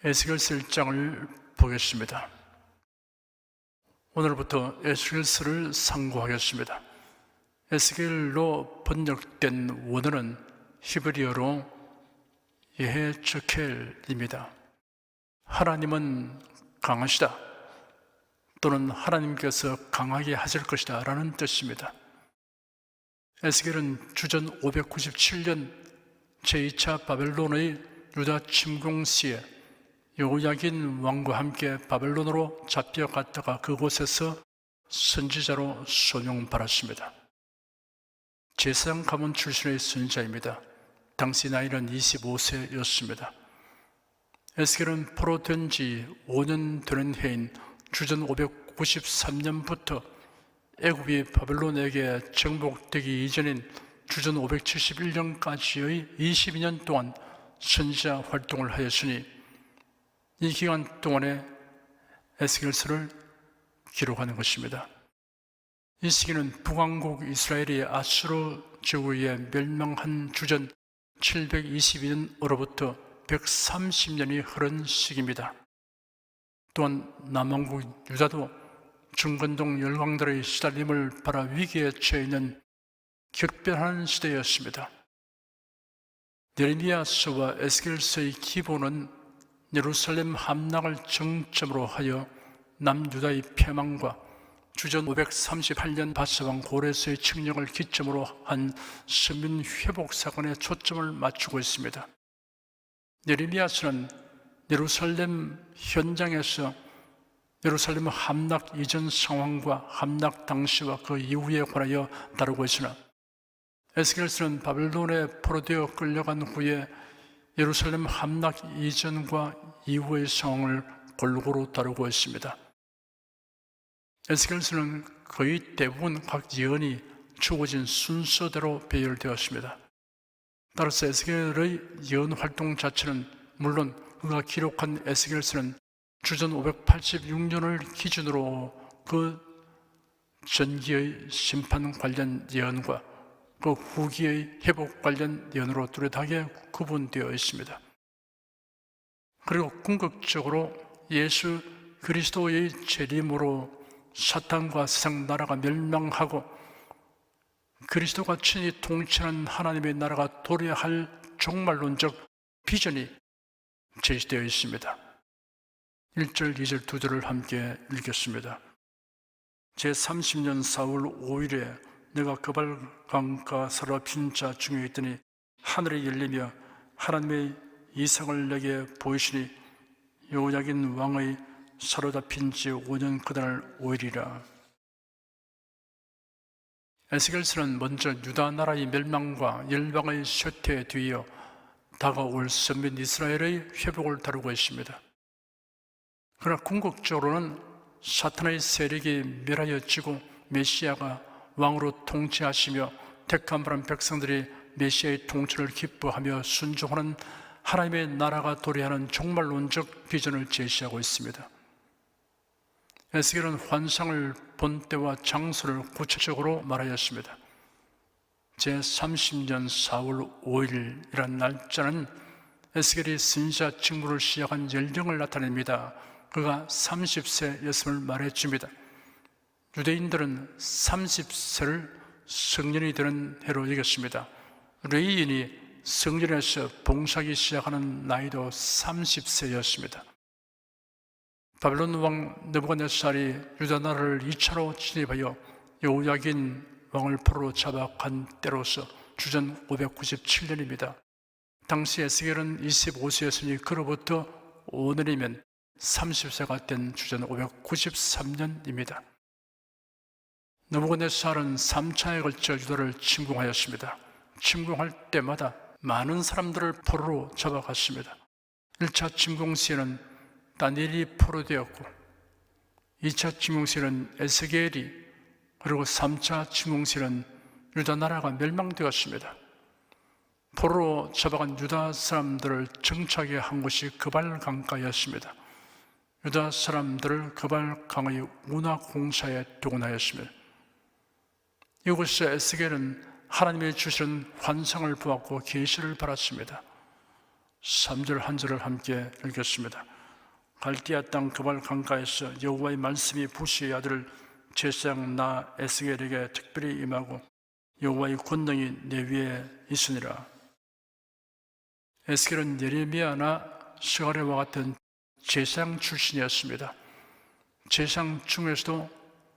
에스겔서 1장을 보겠습니다. 오늘부터 에스겔서를 상고하겠습니다. 에스겔로 번역된 원어는 히브리어로 예헤즈켈입니다. 하나님은 강하시다 또는 하나님께서 강하게 하실 것이다 라는 뜻입니다. 에스겔은 주전 597년 제2차 바벨론의 유다 침공 시에 여호야긴 왕과 함께 바벨론으로 잡혀갔다가 그곳에서 선지자로 소명받았습니다. 제사장 가문 출신의 선지자입니다. 당시 나이는 25세였습니다. 에스겔은 포로된 지 5년 되는 해인 주전 593년부터 애굽이 바벨론에게 정복되기 이전인 주전 571년까지의 22년 동안 선지자 활동을 하였으니 이 기간 동안에 에스겔서를 기록하는 것입니다. 이 시기는 북왕국 이스라엘이 아수르 제국에 멸망한 주전 722년으로부터 130년이 흐른 시기입니다. 또한 남왕국 유다도 중건동 열강들의 시달림을 받아 위기에 처해 있는 격변한 시대였습니다. 예레미야서와 에스겔서의 기본은 예루살렘 함락을 정점으로 하여 남유다의 패망과 주전 538년 바사왕 고레스의 칙령을 기점으로 한 서민 회복 사건에 초점을 맞추고 있습니다. 예레미야서는 예루살렘 현장에서 예루살렘 함락 이전 상황과 함락 당시와 그 이후에 관하여 다루고 있으나 에스겔서는 바벨론에 포로되어 끌려간 후에 예루살렘 함락 이전과 이후의 상황을 골고루 다루고 있습니다. 에스겔서는 거의 대부분 각 예언이 주어진 순서대로 배열되었습니다. 따라서 에스겔의 예언 활동 자체는 물론 그가 기록한 에스겔서는 주전 586년을 기준으로 그 전기의 심판 관련 예언과 그 후기의 회복 관련 예언으로 뚜렷하게 구분되어 있습니다. 그리고 궁극적으로 예수 그리스도의 재림으로 사탄과 세상 나라가 멸망하고 그리스도가 친히 통치하는 하나님의 나라가 도래할 종말론적 비전이 제시되어 있습니다. 1절, 2절, 2절을 함께 읽겠습니다. 제30년 4월 5일에 내가 그발강가 사라핀 자 중에 있더니 하늘이 열리며 하나님의 이상을 내게 보이시니 여호야긴 왕의 사로잡힌 지 5년 그날 5일이라. 에스겔서는 먼저 유다 나라의 멸망과 열방의 쇠퇴에 뒤이어 다가올 선민 이스라엘의 회복을 다루고 있습니다. 그러나 궁극적으로는 사탄의 세력이 멸하여지고 메시아가 왕으로 통치하시며 택함 받은 백성들이 메시아의 통치를 기뻐하며 순종하는 하나님의 나라가 도래하는 종말론적 비전을 제시하고 있습니다. 에스겔은 환상을 본 때와 장소를 구체적으로 말하였습니다. 제30년 4월 5일이란 날짜는 에스겔이 선지자 직무를 시작한 연령을 나타냅니다. 그가 30세였음을 말해줍니다. 유대인들은 30세를 성년이 되는 해로 여겼습니다. 레위인이 성전에서 봉사하기 시작하는 나이도 30세였습니다. 바벨론 왕 느부갓네살이 유다 나라를 2차로 진입하여 여호야긴 왕을 포로로 잡아간 때로서 주전 597년입니다. 당시 에스겔은 25세였으니 그로부터 5년이면 30세가 된 주전 593년입니다. 느부갓네살은 3차에 걸쳐 유다를 침공하였습니다. 침공할 때마다 많은 사람들을 포로로 잡아갔습니다. 1차 침공 시에는 다니엘이 포로되었고 2차 침공 시에는 에스겔이 그리고 3차 침공 시에는 유다 나라가 멸망되었습니다. 포로로 잡아간 유다 사람들을 정착하게 한 곳이 그발강가였습니다. 유다 사람들을 그발강의 운하 공사에 동원하였습니다. 이곳에서 에스겔은 하나님의 주시는 환상을 보았고 계시를 받았습니다. 3절 한 절을 함께 읽겠습니다. 갈대아 땅 그발 강가에서 여호와의 말씀이 부시의 아들 제사장 나 에스겔에게 특별히 임하고 여호와의 권능이 내 위에 있으니라. 에스겔은 예레미야나 스가랴와 같은 제사장 출신이었습니다. 제사장 중에서도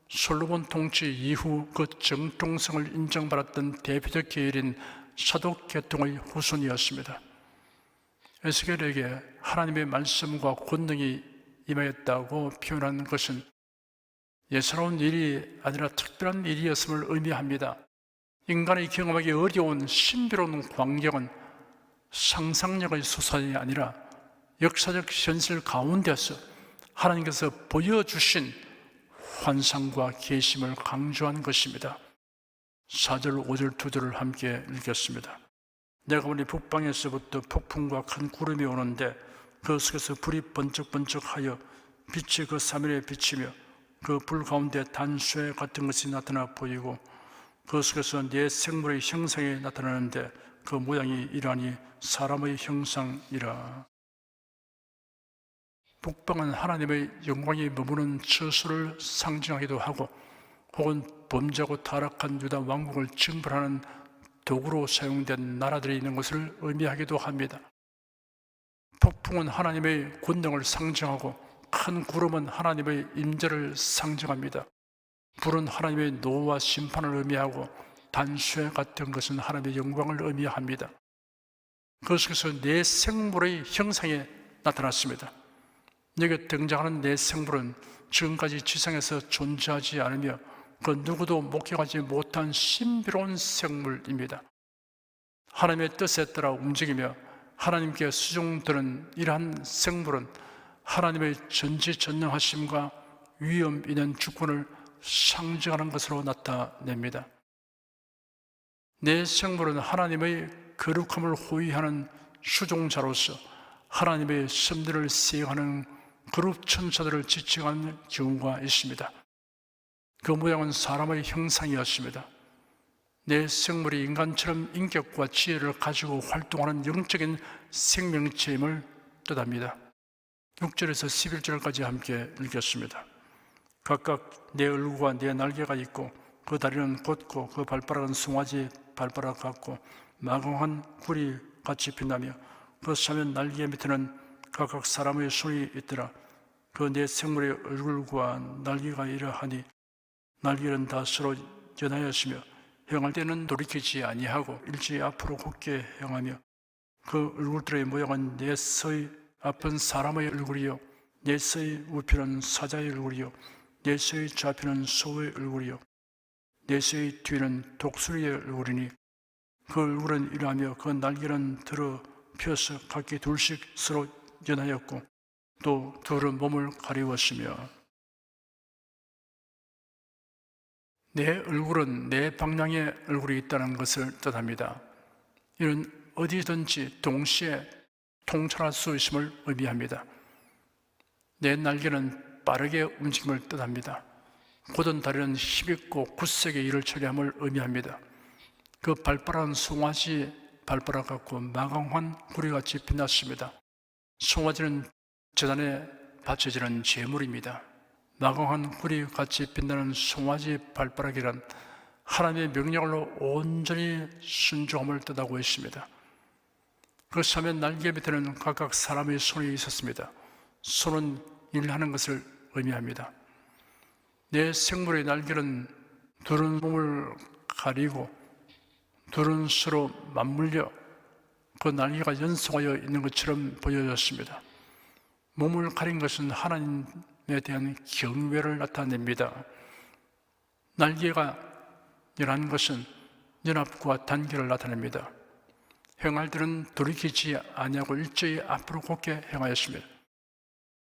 솔로몬 통치 이후 그 정통성을 인정받았던 대표적 계열인 사독 계통의 후손이었습니다. 에스겔에게 하나님의 말씀과 권능이 임하였다고 표현한 것은 예사로운 일이 아니라 특별한 일이었음을 의미합니다. 인간이 경험하기 어려운 신비로운 광경은 상상력의 소산이 아니라 역사적 현실 가운데서 하나님께서 보여주신 환상과 계심을 강조한 것입니다. 4절, 5절, 2절을 함께 읽겠습니다. 내가 보니 북방에서부터 폭풍과 큰 구름이 오는데 그 속에서 불이 번쩍번쩍하여 빛이 그 사면에 비치며 그 불 가운데 단쇠 같은 것이 나타나 보이고 그 속에서 네 생물의 형상이 나타나는데 그 모양이 이러하니 사람의 형상이라. 북방은 하나님의 영광이 머무는 처소를 상징하기도 하고 혹은 범죄하고 타락한 유다 왕국을 징벌하는 도구로 사용된 나라들이 있는 것을 의미하기도 합니다. 폭풍은 하나님의 권능을 상징하고 큰 구름은 하나님의 임재를 상징합니다. 불은 하나님의 노와 심판을 의미하고 단쇠 같은 것은 하나님의 영광을 의미합니다. 그 속에서 네 생물의 형상이 나타났습니다. 여기 등장하는 네 생물은 지금까지 지상에서 존재하지 않으며 그 누구도 목격하지 못한 신비로운 생물입니다. 하나님의 뜻에 따라 움직이며 하나님께 수종드는 이러한 생물은 하나님의 전지전능하심과 위엄 있는 주권을 상징하는 것으로 나타냅니다. 네 생물은 하나님의 거룩함을 호위하는 수종자로서 하나님의 섭리를 시행하는 그룹 천사들을 지칭하는 경우가 있습니다. 그 모양은 사람의 형상이었습니다. 네 생물이 인간처럼 인격과 지혜를 가지고 활동하는 영적인 생명체임을 뜻합니다. 6절에서 11절까지 함께 읽겠습니다. 각각 네 얼굴과 네 날개가 있고 그 다리는 곧고 그 발바닥은 송아지 발바닥 같고 마공한 구리 같이 빛나며 그 사면 날개 밑에는 각각 사람의 손이 있더라. 그 네 생물의 얼굴과 날개가 이러하니 날개는 다 서로 연하였으며 행할 때는 돌이키지 아니하고 일제히 앞으로 곧게 행하며 그 얼굴들의 모양은 넷의 앞은 사람의 얼굴이요 넷의 우편은 사자의 얼굴이요 넷의 좌편은 소의 얼굴이요 넷의 뒤는 독수리의 얼굴이니 그 얼굴은 이러하며 그 날개는 들어 펴서 각기 둘씩 서로 연하였고 또 둘은 몸을 가리웠으며 내 얼굴은 내 방향의 얼굴이 있다는 것을 뜻합니다. 이는 어디든지 동시에 통찰할 수 있음을 의미합니다. 내 날개는 빠르게 움직임을 뜻합니다. 곧은 다리는 힘있고 굳세게 일을 처리함을 의미합니다. 그 발바닥은 송아지 발바닥 같고 마광환 구리같이 빛났습니다. 송아지는 제단에 바쳐지는 제물입니다. 마광한 구리같이 빛나는 송아지 발바닥이란 하나님의 명령으로 온전히 순종함을 뜻하고 있습니다. 그 사면 날개 밑에는 각각 사람의 손이 있었습니다. 손은 일하는 것을 의미합니다. 내 생물의 날개는 둘은 몸을 가리고 둘은 서로 맞물려 그 날개가 연속하여 있는 것처럼 보여졌습니다. 몸을 가린 것은 하나님에 대한 경외를 나타냅니다. 날개가 연한 것은 연합과 단결을 나타냅니다. 행할 때는 돌이키지 아니하고 일제히 앞으로 곧게 행하였습니다.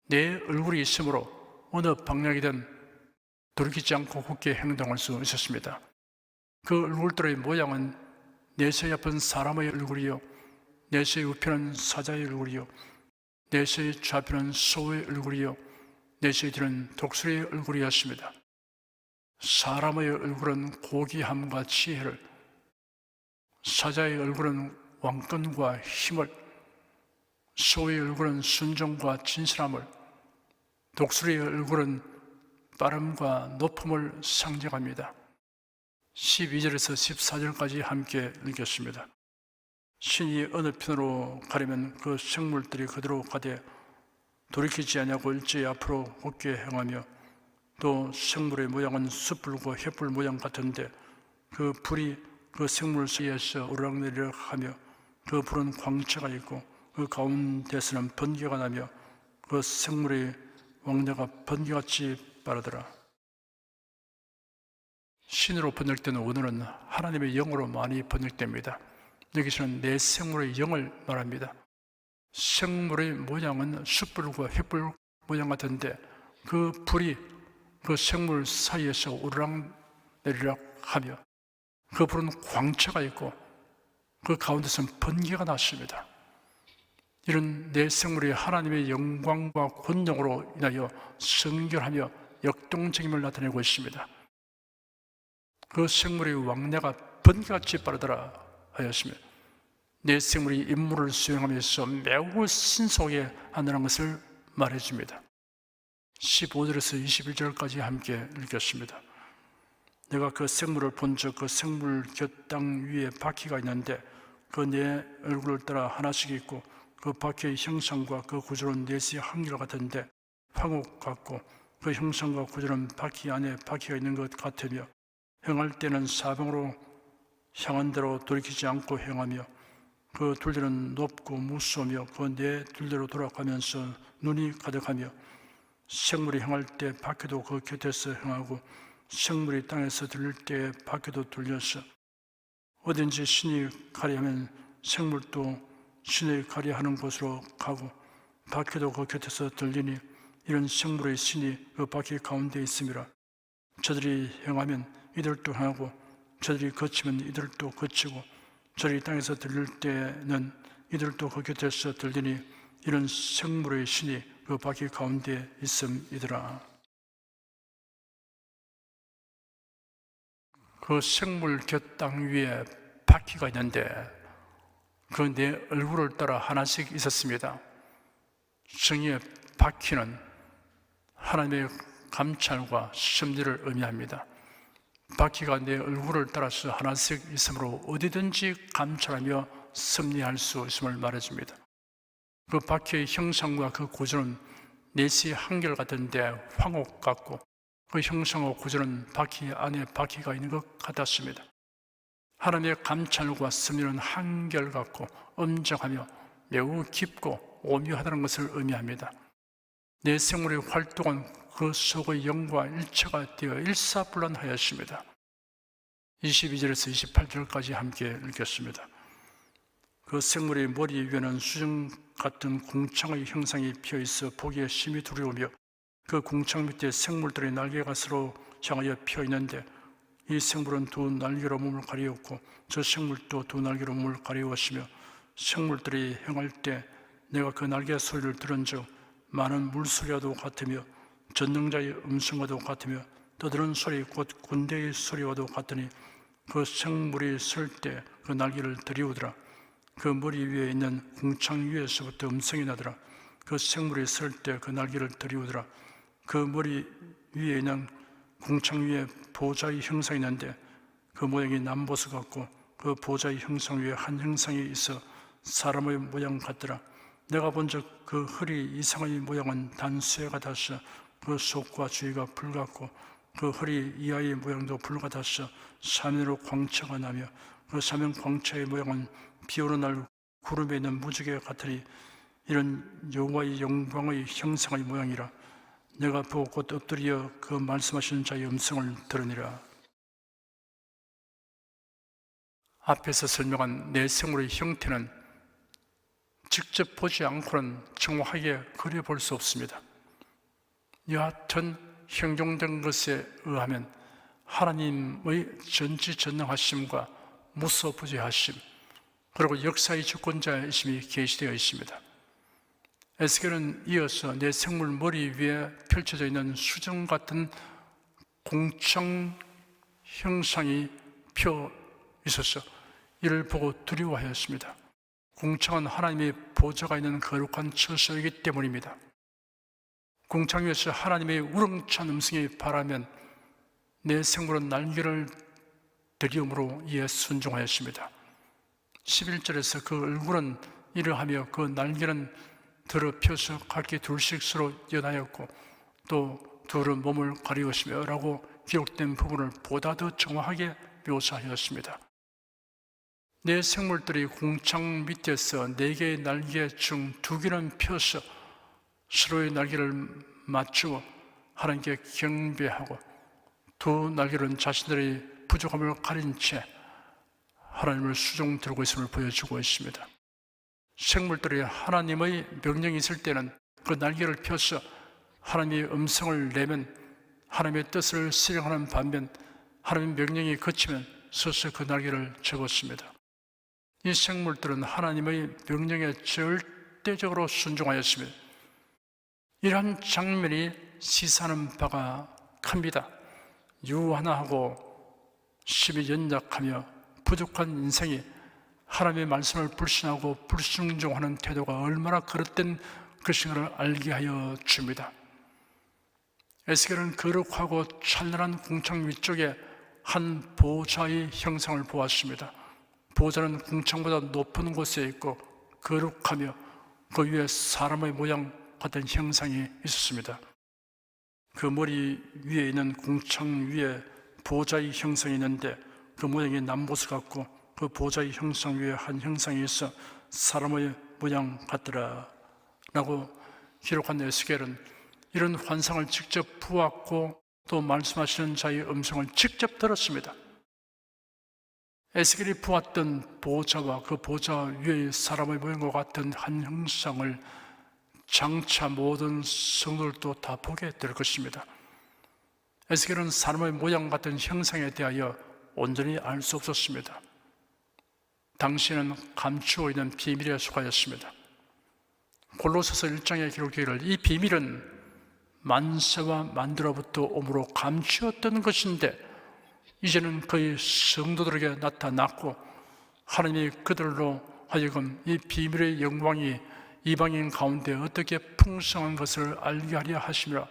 내 얼굴이 있으므로 어느 방향이든 돌이키지 않고 곧게 행동할 수 있었습니다. 그 얼굴들의 모양은 넷의 앞은 사람의 얼굴이요 넷의 우편은 사자의 얼굴이요 넷의 좌편은 소의 얼굴이요 넷의 뒤는 독수리의 얼굴이었습니다. 사람의 얼굴은 고귀함과 지혜를, 사자의 얼굴은 왕권과 힘을, 소의 얼굴은 순종과 진실함을, 독수리의 얼굴은 빠름과 높음을 상징합니다. 12절에서 14절까지 함께 읽겠습니다. 신이 어느 편으로 가려면 그 생물들이 그대로 가되 돌이키지 아니하고 일제히 앞으로 곧게 행하며, 또 생물의 모양은 숯불과 횃불 모양 같은데 그 불이 그 생물 사이에서 오르락내리락 하며, 그 불은 광채가 있고 그 가운데서는 번개가 나며 그 생물의 왕래가 번개같이 빠르더라. 신으로 번역되는 원어는 하나님의 영으로 많이 번역됩니다. 여기서는 내 생물의 영을 말합니다. 생물의 모양은 숯불과 횃불 모양 같은데 그 불이 그 생물 사이에서 오르락내리락 하며, 그 불은 광채가 있고 그 가운데서는 번개가 났습니다. 이런 내 생물이 하나님의 영광과 권능으로 인하여 성결하며 역동적임을 나타내고 있습니다. 그 생물의 왕래가 번개같이 빠르더라 하였으며, 내 생물이 임무를 수행하면서 매우 신속하게 한다는 것을 말해줍니다. 15절에서 21절까지 함께 읽겠습니다. 내가 그 생물을 본즉 그 생물 곁 땅 위에 바퀴가 있는데 그 내 얼굴을 따라 하나씩 있고, 그 바퀴의 형상과 그 구조는 넷이 한결 같은데 황옥 같고, 그 형상과 구조는 바퀴 안에 바퀴가 있는 것 같으며, 행할 때는 사방으로 향한 대로 돌이키지 않고 행하며, 그 둘레는 높고 무쏘며 그 네 둘레로 돌아가면서 눈이 가득하며, 생물이 행할 때 바퀴도 그 곁에서 행하고 생물이 땅에서 들릴 때 바퀴도 돌려서, 어딘지 신이 가리하면 생물도 신이 가리하는 곳으로 가고 바퀴도 그 곁에서 들리니, 이런 생물의 신이 그 바퀴 가운데 있음이라. 저들이 행하면 이들도 행하고 저들이 거치면 이들도 거치고 저들이 땅에서 들릴 때는 이들도 그 곁에서 들리니, 이런 생물의 신이 그 바퀴 가운데 있음이더라. 그 생물 곁 땅 위에 바퀴가 있는데 그 내 얼굴을 따라 하나씩 있었습니다. 정의의 바퀴는 하나님의 감찰과 섭리를 의미합니다. 바퀴가 내 얼굴을 따라서 하나씩 있으므로 어디든지 감찰하며 섭리할 수 있음을 말해줍니다. 그 바퀴의 형상과 그 구조는 넷이 한결 같은데 황옥 같고, 그 형상과 구조는 바퀴 안에 바퀴가 있는 것 같았습니다. 하나님의 감찰과 섭리는 한결같고 엄정하며 매우 깊고 오묘하다는 것을 의미합니다. 내 생물의 활동은 그 속의 영과 일체가 되어 일사불란하였습니다. 22절에서 28절까지 함께 읽겠습니다. 그 생물의 머리 위에는 수정 같은 궁창의 형상이 피어있어 보기에 심히 두려우며, 그 궁창 밑에 생물들의 날개가 서로 향하여 피어있는데, 이 생물은 두 날개로 몸을 가리웠고 저 생물도 두 날개로 몸을 가리웠으며, 생물들이 행할 때 내가 그 날개 소리를 들은즉 많은 물소리와도 같으며 전능자의 음성과도 같으며 떠드는 소리 곧 군대의 소리와도 같으니, 그 생물이 설 때 그 날개를 들이우더라. 그 머리 위에 있는 궁창 위에서부터 음성이 나더라. 그 생물이 설 때 그 날개를 들이우더라. 그 머리 위에 있는 궁창 위에 보좌의 형상이 있는데 그 모양이 남보석 같고, 그 보좌의 형상 위에 한 형상이 있어 사람의 모양 같더라. 내가 본즉 그 허리 이상의 모양은 단수에 같아서 그 속과 주위가 불 같고, 그 허리 이하의 모양도 불 같아서 사면으로 광채가 나며, 그 사면 광채의 모양은 비오는 날 구름에 있는 무지개 같으니, 이런 여호와의 영광의 형상의 모양이라. 내가 보고 곧 엎드려 그 말씀하시는 자의 음성을 들으니라. 앞에서 설명한 내 생물의 형태는 직접 보지 않고는 정확하게 그려볼 수 없습니다. 여하튼 형용된 것에 의하면 하나님의 전지전능하심과 무소부재하심, 그리고 역사의 주권자이심이 계시되어 있습니다. 에스겔은 이어서 내 생물 머리 위에 펼쳐져 있는 수정 같은 공청 형상이 펴 있어서 이를 보고 두려워하였습니다. 궁창은 하나님의 보좌가 있는 거룩한 처소이기 때문입니다. 궁창 위에서 하나님의 우렁찬 음성이 발하면 내 생물은 날개를 들이음으로 이에 순종하였습니다. 11절에서 그 얼굴은 이러하며 그 날개는 더럽혀서 각기 둘씩 서로 연하였고 또 둘은 몸을 가리웠으며 라고 기록된 부분을 보다 더 정확하게 묘사하였습니다. 내 생물들이 궁창 밑에서 4개의 날개 중 2개는 펴서 서로의 날개를 맞추어 하나님께 경배하고 두 날개는 자신들의 부족함을 가린 채 하나님을 수종드리고 있음을 보여주고 있습니다. 생물들이 하나님의 명령이 있을 때는 그 날개를 펴서 하나님의 음성을 내면 하나님의 뜻을 실행하는 반면 하나님의 명령이 그치면 서서 그 날개를 접었습니다. 이 생물들은 하나님의 명령에 절대적으로 순종하였습니다. 이러한 장면이 시사하는 바가 큽니다. 유한하고 심히 연약하며 부족한 인생이 하나님의 말씀을 불신하고 불순종하는 태도가 얼마나 그릇된 것인가를 알게 하여 줍니다. 에스겔은 거룩하고 찬란한 궁창 위쪽에 한 보좌의 형상을 보았습니다. 보좌는 궁창보다 높은 곳에 있고 거룩하며 그 위에 사람의 모양 같은 형상이 있었습니다. 그 머리 위에 있는 궁창 위에 보좌의 형상이 있는데 그 모양이 남보스 같고 그 보좌의 형상 위에 한 형상이 있어 사람의 모양 같더라 라고 기록한 에스겔은 이런 환상을 직접 보았고 또 말씀하시는 자의 음성을 직접 들었습니다. 에스겔이 보았던 보좌와 그 보좌 위의 사람의 모양과 같은 한 형상을 장차 모든 성도들도 다 보게 될 것입니다. 에스겔은 사람의 모양 같은 형상에 대하여 온전히 알 수 없었습니다. 당시에는 감추어 있는 비밀에 속하였습니다. 골로새서 1장에 기록되기를 이 비밀은 만세와 만대로부터 오므로 감추었던 것인데 이제는 그의 성도들에게 나타났고 하나님이 그들로 하여금 이 비밀의 영광이 이방인 가운데 어떻게 풍성한 것을 알게 하려 하시며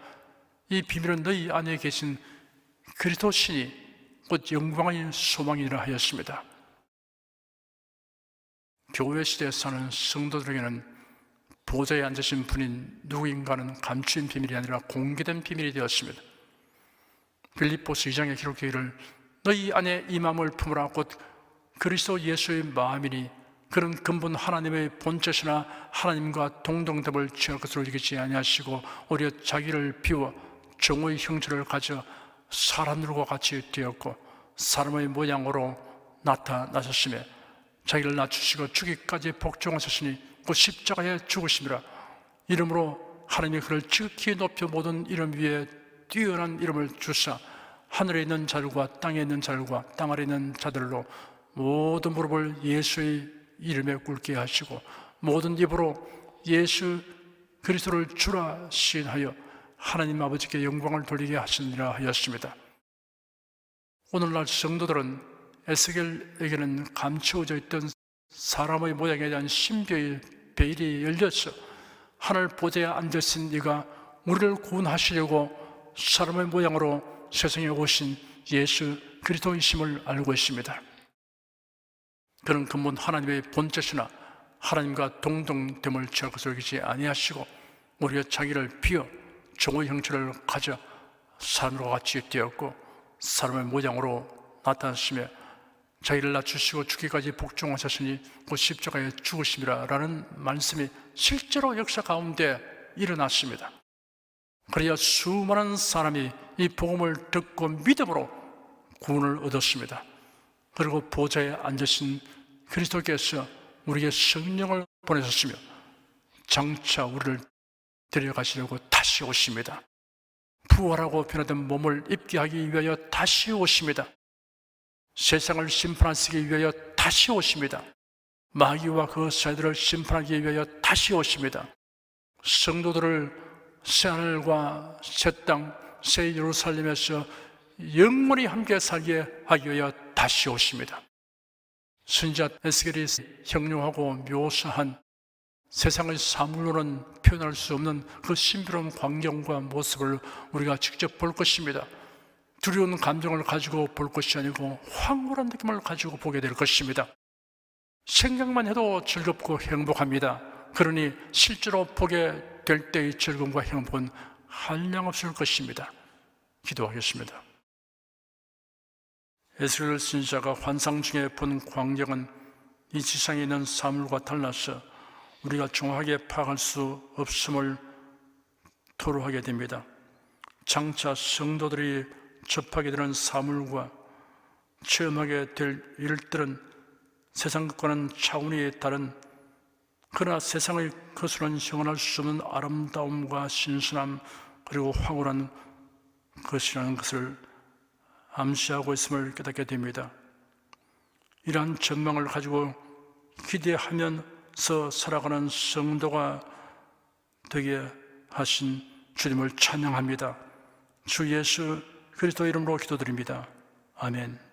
이 비밀은 너희 안에 계신 그리스도 신이 곧 영광의 소망이라 하였습니다. 교회 시대에 사는 성도들에게는 보좌에 앉으신 분인 누구인가는 감추인 비밀이 아니라 공개된 비밀이 되었습니다. 빌립보서 2장에 기록되기를 너희 안에 이 마음을 품으라 곧 그리스도 예수의 마음이니 그는 근본 하나님의 본체시나 하나님과 동등됨을 취할 것으로 여기지 아니하시고 오히려 자기를 비워 종의 형체를 가져 사람들과 같이 되었고 사람의 모양으로 나타나셨으며 자기를 낮추시고 죽기까지 복종하셨으니 곧 십자가에 죽으심이라. 이름으로 하나님이 그를 지극히 높여 모든 이름 위에 뛰어난 이름을 주사 하늘에 있는 자들과 땅에 있는 자들과 땅 아래 있는 자들로 모든 무릎을 예수의 이름에 꿇게 하시고 모든 입으로 예수 그리스도를 주라 시인하여 하나님 아버지께 영광을 돌리게 하시니라 하였습니다. 오늘날 성도들은 에스겔에게는 감추어져 있던 사람의 모양에 대한 신비의 베일이 열려서 하늘 보좌에 앉으신 이가 우리를 구원하시려고 사람의 모양으로 세상에 오신 예수 그리스도이심을 알고 있습니다. 그는 근본 하나님의 본체시나 하나님과 동등됨을 취할 것을 여기지 아니하시고 오히려 자기를 비워 종의 형체를 가져 사람과 같이 되었고 사람의 모양으로 나타나시며 자기를 낮추시고 죽기까지 복종하셨으니 곧 십자가에 죽으심이라 라는 말씀이 실제로 역사 가운데 일어났습니다. 그래야 수많은 사람이 이 복음을 듣고 믿음으로 구원을 얻었습니다. 그리고 보좌에 앉으신 그리스도께서 우리에게 성령을 보내셨으며 장차 우리를 데려가시려고 다시 오십니다. 부활하고 변화된 몸을 입게 하기 위하여 다시 오십니다. 세상을 심판하시기 위하여 다시 오십니다. 마귀와 그 사이들을 심판하기 위하여 다시 오십니다. 성도들을 새하늘과 새 땅, 새 예루살렘에서 영원히 함께 살게 하기 위하여 다시 오십니다. 선지자 에스겔이 형용하고 묘사한 세상의 사물로는 표현할 수 없는 그 신비로운 광경과 모습을 우리가 직접 볼 것입니다. 두려운 감정을 가지고 볼 것이 아니고 황홀한 느낌을 가지고 보게 될 것입니다. 생각만 해도 즐겁고 행복합니다. 그러니 실제로 보게 될 때의 즐거움과 행복은 한량없을 것입니다. 기도하겠습니다. 에스겔 선지자가 환상 중에 본 광경은 이 지상에 있는 사물과 달라서 우리가 정확하게 파악할 수 없음을 토로하게 됩니다. 장차 성도들이 접하게 되는 사물과 체험하게 될 일들은 세상 것과는 차원이 다른, 그러나 세상의 것으로는 형언할 수 없는 아름다움과 신선함 그리고 황홀한 것이라는 것을 암시하고 있음을 깨닫게 됩니다. 이러한 전망을 가지고 기대하면서 살아가는 성도가 되게 하신 주님을 찬양합니다. 주 예수 그리스도 이름으로 기도드립니다. 아멘.